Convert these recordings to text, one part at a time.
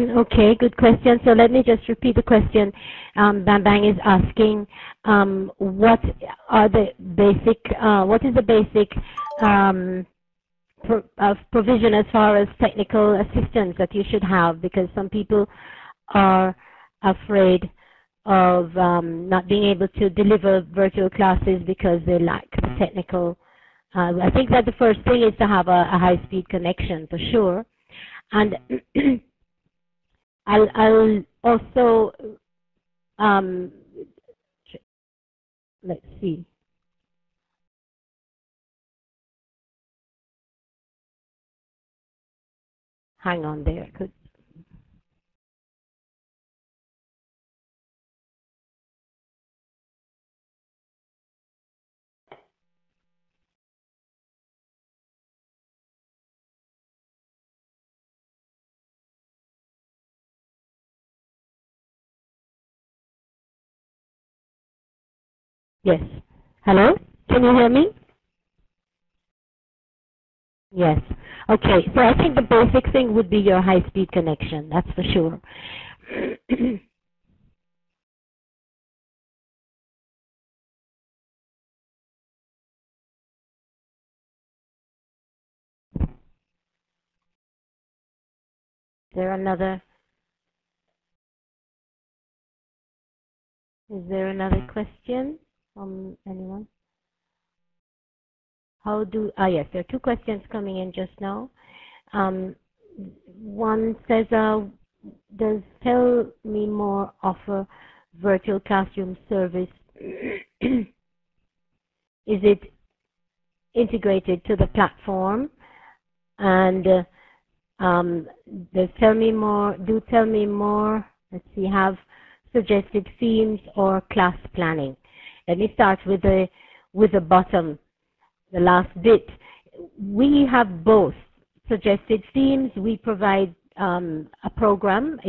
Okay, good question. So let me just repeat the question. Bang Bang is asking, what is the basic provision as far as technical assistance that you should have, because some people are afraid of not being able to deliver virtual classes because they lack the technical. I think that the first thing is to have a high-speed connection for sure. And I'll also, let's see. Hang on there. Yes. Hello? Can you hear me? Yes. Okay. So I think the basic thing would be your high-speed connection. That's for sure. Is there another question from anyone? Yes, there are two questions coming in just now. One says, does Tell Me More offer virtual classroom service? Is it integrated to the platform? And does Tell Me More, let's see, have suggested themes or class planning? Let me start with the bottom, the last bit. We have both suggested themes. We provide a program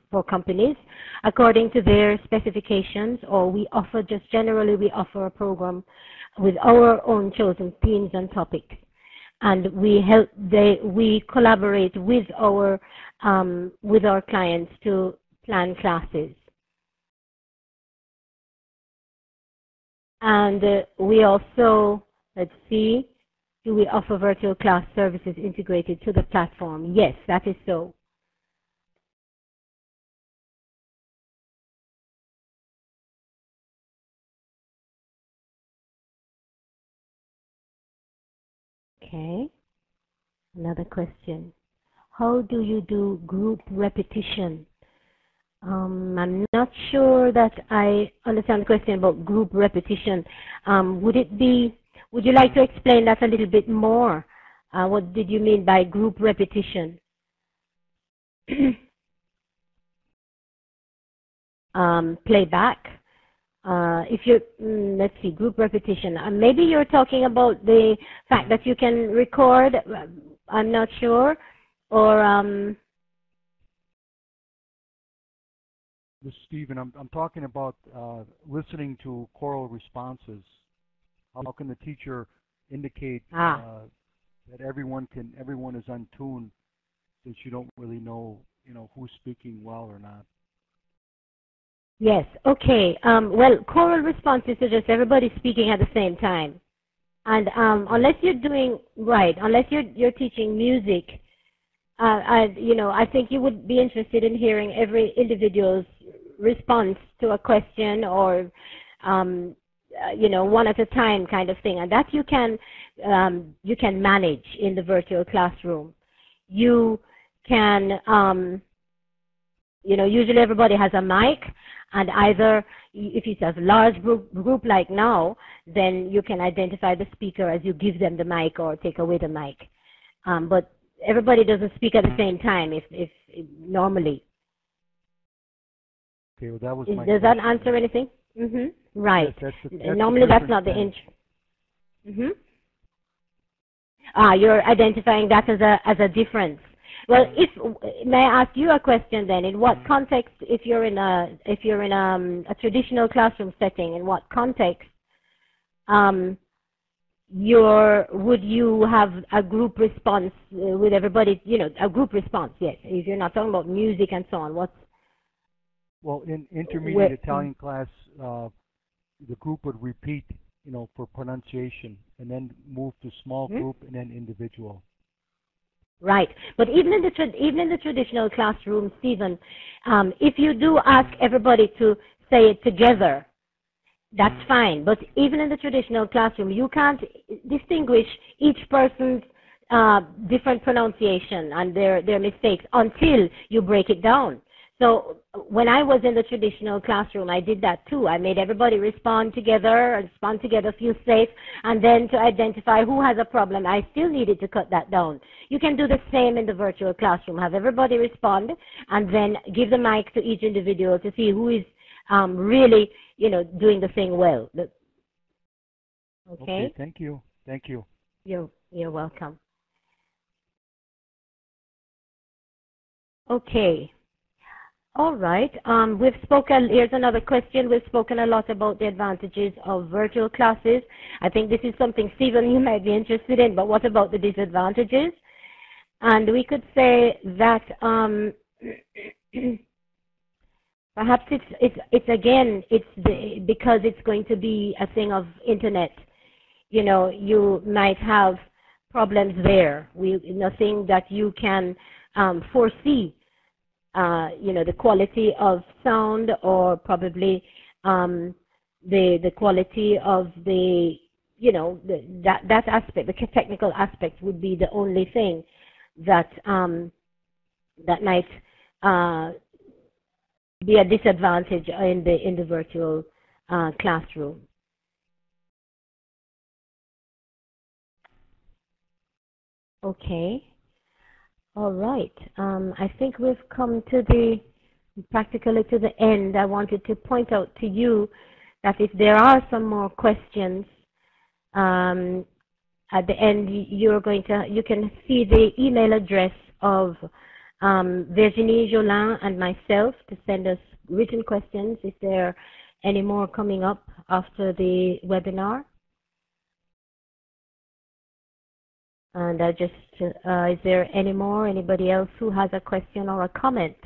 for companies according to their specifications, or we offer generally we offer a program with our own chosen themes and topics, and we collaborate with our clients to plan classes. And we also, let's see, do we offer virtual class services integrated to the platform? Yes, that is so. Okay. Another question. How do you do group repetition? I'm not sure that I understand the question about group repetition. Would you like to explain that a little bit more? What did you mean by group repetition? Playback. If you let's see, group repetition. Maybe you're talking about the fact that you can record. I'm not sure, or Stephen, I'm talking about listening to choral responses. How can the teacher indicate that everyone is on tune, since you don't really know who's speaking well or not? Yes. Okay. Well, choral responses suggest everybody's speaking at the same time, and unless you're teaching music, I think you would be interested in hearing every individual's response to a question, or one at a time kind of thing, and that you can manage in the virtual classroom. You can usually everybody has a mic, and either if it's a large group like now, then you can identify the speaker as you give them the mic or take away the mic, but everybody doesn't speak at the same time if normally. Okay, well, that was does that answer anything? Right. Yes, normally that's not the intro. You're identifying that as a difference. Well, may I ask you a question then? In what context, if you're in a traditional classroom setting, in what context would you have a group response with everybody, a group response, yes. If you're not talking about music and so on, Well, in intermediate Italian class, the group would repeat, for pronunciation, and then move to small group and then individual. Right, but even in the traditional classroom, Stephen, if you do ask everybody to say it together, that's fine. But even in the traditional classroom, you can't distinguish each person's different pronunciation and their mistakes until you break it down. So when I was in the traditional classroom, I did that too. I made everybody respond together, feel safe, and then to identify who has a problem, I still needed to cut that down. You can do the same in the virtual classroom. Have everybody respond, and then give the mic to each individual to see who is really, doing the thing well. Okay? Thank you. Thank you. You're welcome. Okay. All right. Here's another question. We've spoken a lot about the advantages of virtual classes. I think this is something, Stephen, you might be interested in, but what about the disadvantages? And we could say that perhaps because it's going to be a thing of internet. You might have problems there. Nothing that you can foresee. The quality of sound, or probably the quality of that aspect, the technical aspect, would be the only thing that that might be a disadvantage in the virtual classroom. Okay. All right. I think we've come practically to the end. I wanted to point out to you that if there are some more questions at the end, you can see the email address of Virginie Jolin and myself to send us written questions if there are any more coming up after the webinar. And is there anybody else who has a question or a comment?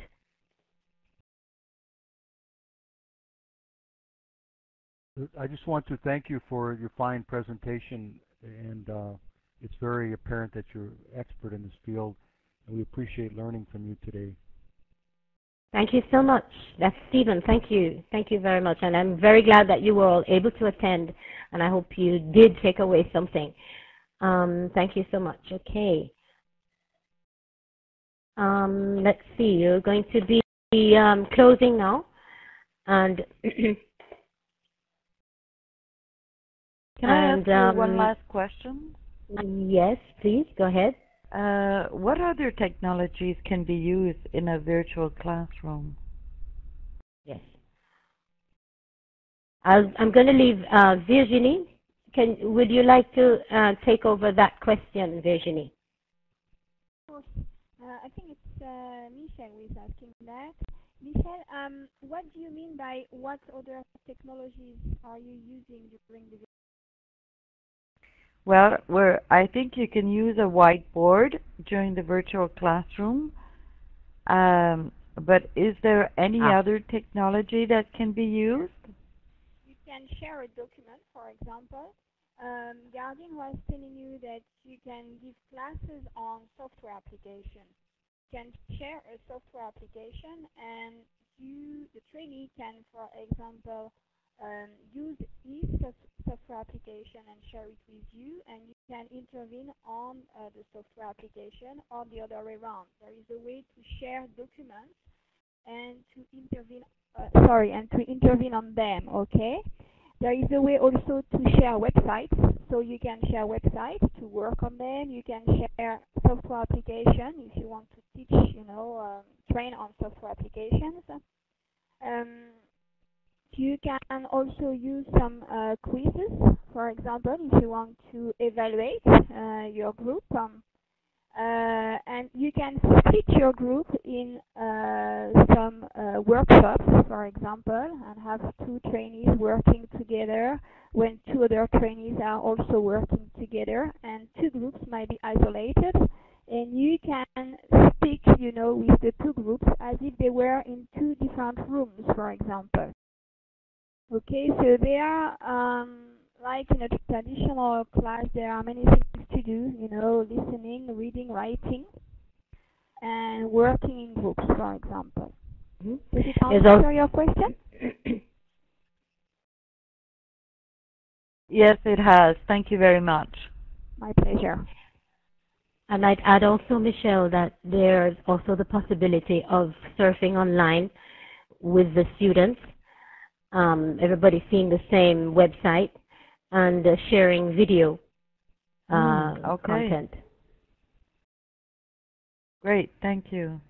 I just want to thank you for your fine presentation, and it's very apparent that you're expert in this field, and we appreciate learning from you today. Thank you so much. That's Stephen. Thank you. Thank you very much. And I'm very glad that you were all able to attend, and I hope you did take away something. Thank you so much. Okay. Let's see. You're going to be closing now. And can I ask you one last question? Yes, please. Go ahead. What other technologies can be used in a virtual classroom? Yes. I'm going to leave Virginie. Would you like to take over that question, Virginie? Of course. I think it's Michelle who is asking that. Michelle, what do you mean by what other technologies are you using during the video? Well, I think you can use a whiteboard during the virtual classroom. But is there any other technology that can be used? You can share a document, for example. Gardin was telling you that you can give classes on software application. You can share a software application, and the trainee can, for example, use his software application and share it with you, and you can intervene on the software application or the other way around. There is a way to share documents and to intervene. To intervene on them. Okay. There is a way also to share websites, so you can share websites to work on them. You can share software application if you want to teach, train on software applications. You can also use some quizzes, for example, if you want to evaluate your group. And you can split your group in some workshops, for example, and have two trainees working together when two other trainees are also working together, and two groups might be isolated, and you can speak, with the two groups as if they were in two different rooms, for example. Okay, so there are, like in a traditional class, there are many things to do, listening, reading, writing, and working in groups, for example. Mm-hmm. Does it answer your question? Yes, it has. Thank you very much. My pleasure. And I'd add also, Michelle, that there's also the possibility of surfing online with the students. Everybody seeing the same website and sharing video Okay. content. Great, thank you.